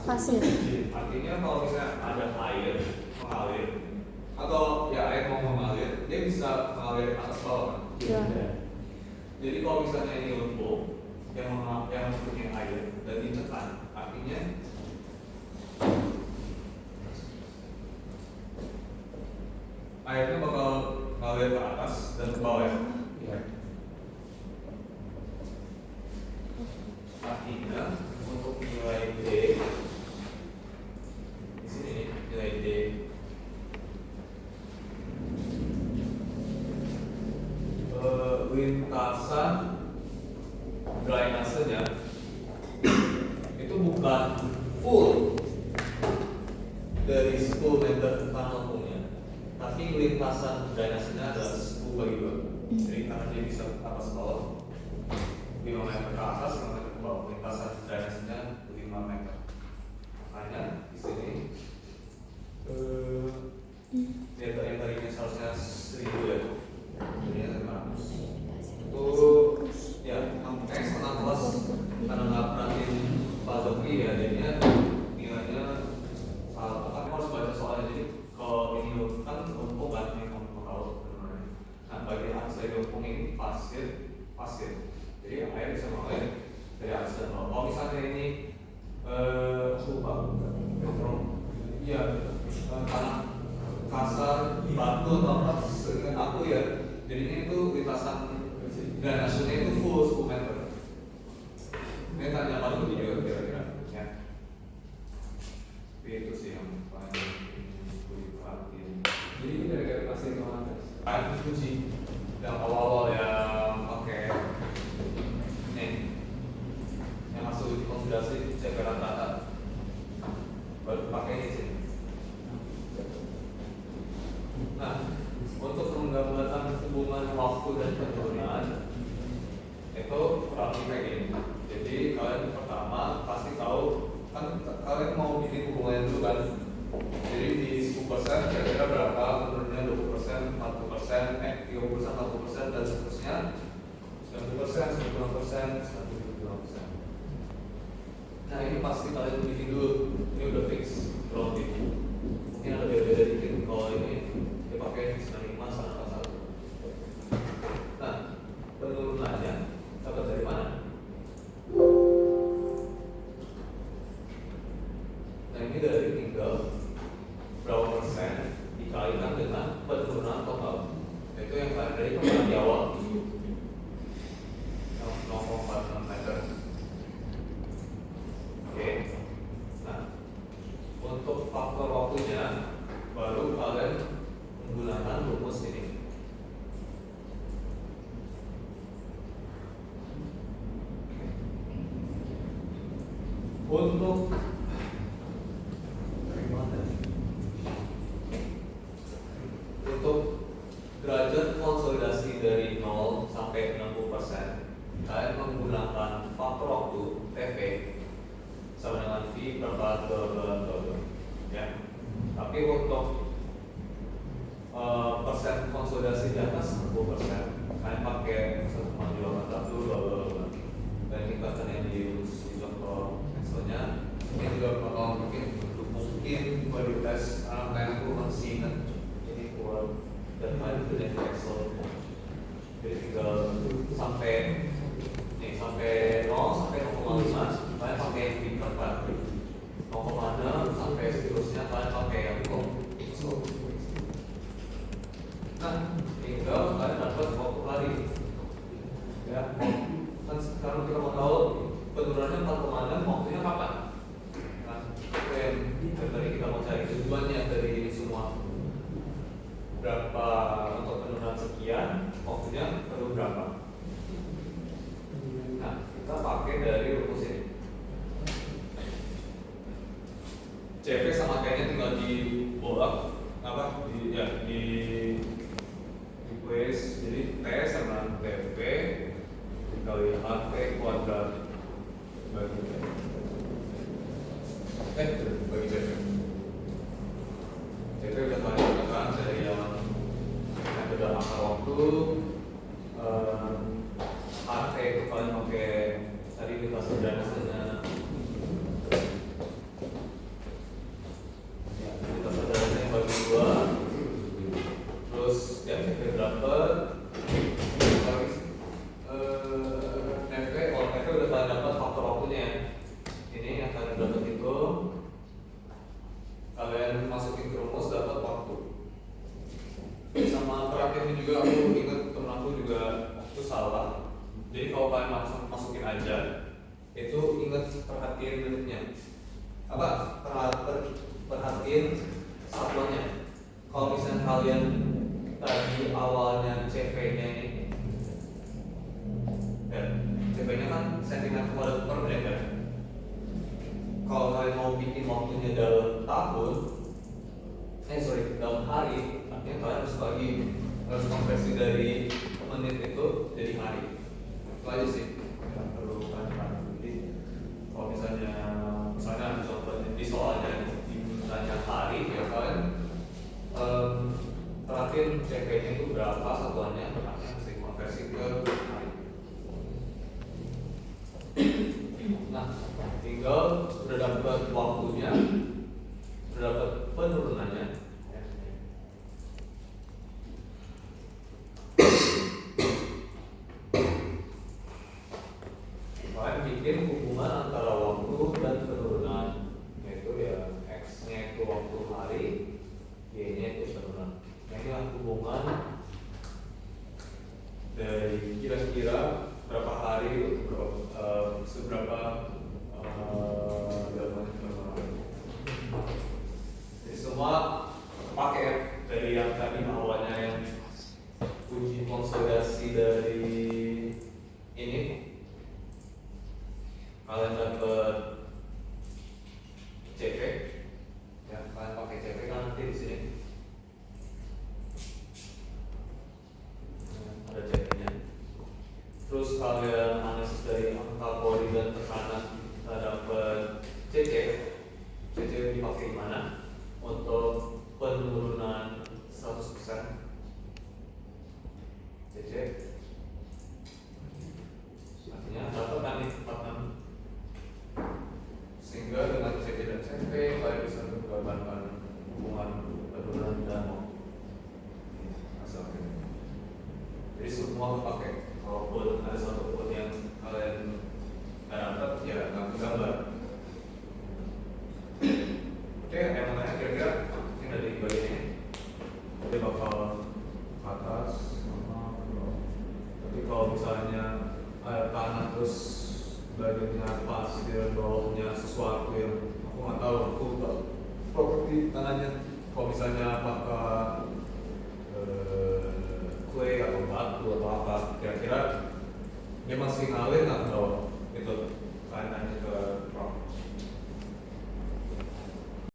pasir. Artinya kalau misalnya ada air mengalir atau ya air mau mengalir, dia bisa mengalir atas bawah. Ya. Jadi kalau misalnya ini lumpuh yang mempunyai air dan ditekan, artinya airnya bakal mengalir ke atas dan ke bawah ya. Artinya untuk nilai D di sini nih, nilai D lintasan drainasenya itu bukan full dari 10 meter tanah lengkungnya, tapi lintasan drainasenya adalah 10 bagi 2. Jadi karena dia bisa ke atas bawah 5 meter ke atas, 5 meter ke bawah, lintasan drainasenya 5 meter. Makanya di sini yang tadinya seharusnya 1000 ya, jadinya 500. Itu ya kayak setengah kelas karena nggak perhatiin Pak Zoki ya, jadinya nilainya salah. Tapi harus baca soalnya. Jadi kalau ini kan lumpuh kan, ini kamu tahu sebenarnya. Nah bagian atas dari lumpuh ini pasir. Jadi air bisa mengalir dari atas dan bawah. Kalau misalnya ini ya tanah kasar, batu atau apa, seingat aku ya, jadinya itu lintasan drainasenya itu full 10 meter. Ini tanya apa dulu juga kira-kira ya. Tapi itu sih yang paling diperhatiin. Jadi ini dari pasir ke mana? Kan kunci yang awal-awal yang pakai nih, yang masuk uji konsolidasi cek rata-rata, baru pakai ini sih. Nah, untuk menggambarkan hubungan waktu dan penurunan itu kurang lebih kayak gini. Jadi kalian pertama pasti tahu kan, kalian mau bikin hubungannya dulu kan. Jadi di 10% kira-kira berapa menurunnya, 20%, 40%, 30%, 40% dan seterusnya, 90%, 95%, 95%. Nah ini pasti kalian bikin dulu. Ini udah fix kurang lebih. Mungkin ada beda-beda dikit kalau ini dipakai 95 sama 1. Nah penurunannya dapat dari mana? Nah ini dari tinggal berapa persen dikalikan dengan penurunan total, yaitu yang dari kemarin di awal 0,46 meter. Oke. Nah untuk faktor waktunya baru kalian menggunakan rumus ini. Untuk derajat konsolidasi dari 0 sampai 60%, kalian menggunakan faktor waktu TP sama dengan V berapa ya. Tapi untuk persen konsolidasi di atas 60%, kalian pakai 1,241 dan ini bahkan yang di contoh Excelnya ini juga bakal mungkin baru tes anak aku masih ingat ini keluar dan kalian itu dari Excel. Jadi tinggal sampai 0 sampai 0,5 kalian pakai V berapa, 0,6 sampai seterusnya kalian pakai yang nah, tinggal kalian dapat waktu hari ya. Kan sekarang kita mau tahu penurunannya 4,6, waktunya kapan? Nah, itu yang tadi kita mau cari tujuannya dari ini semua. Berapa untuk penurunan sekian, waktunya perlu berapa? Nah, kita pakai dari rumus ini. CV sama kayaknya tinggal dibolak di replace, jadi T sama TP dikali HT kuadrat bagi CV. CV udah kalian tekan dari yang metode akar waktu. HT itu kalian pakai tadi lintasan drainasenya perhatiin satuannya. Kalau misalnya kalian tadi awalnya CV-nya ini, ya, CV-nya kan sentimeter per menit kan. Kalau kalian mau bikin waktunya dalam tahun, dalam hari, artinya kalian harus konversi dari menit itu jadi hari. Itu aja sih. Nggak perlu kan. Jadi kalau misalnya contohnya di soalnya ditanya hari, ya kalian perhatiin CV-nya itu berapa satuannya, artinya bisa konversi ke hari. Nah, tinggal sudah dapat waktunya, sudah dapat penurunannya. Kalian bikin hubungan antara waktu dan penurunan, yaitu ya X-nya itu waktu hari, Y-nya itu penurunan. Nah, inilah hubungan dari kira-kira berapa hari seberapa jadi semua pakai dari yang tadi awalnya yang uji konsolidasi dari ini, kalian dapat CV, ya kalian pakai CV kan nanti di sini ada CV-nya. Terus kalian analisis dari angka pori dan tekanan, kita dapat CC dipakai di mana untuk penurunan 100%. CC artinya dapat kan nih tempatnya, sehingga dengan CC dan CV kalian bisa menggambarkan hubungan penurunan dan hasilnya. Jadi semua pakai. Walaupun ada satu pun yang kalian nggak dapat, ya nggak gambar. Oke, emangnya kira-kira ini dari bagian ini, dia bakal ke atas sama ke bawah. Tapi kalau misalnya ada tanah terus bagiannya pasir, bawahnya sesuatu yang aku nggak tahu, properti tanahnya. Kalau misalnya apakah clay atau batu atau apa, kira-kira dia masih ngalir nggak ke bawah?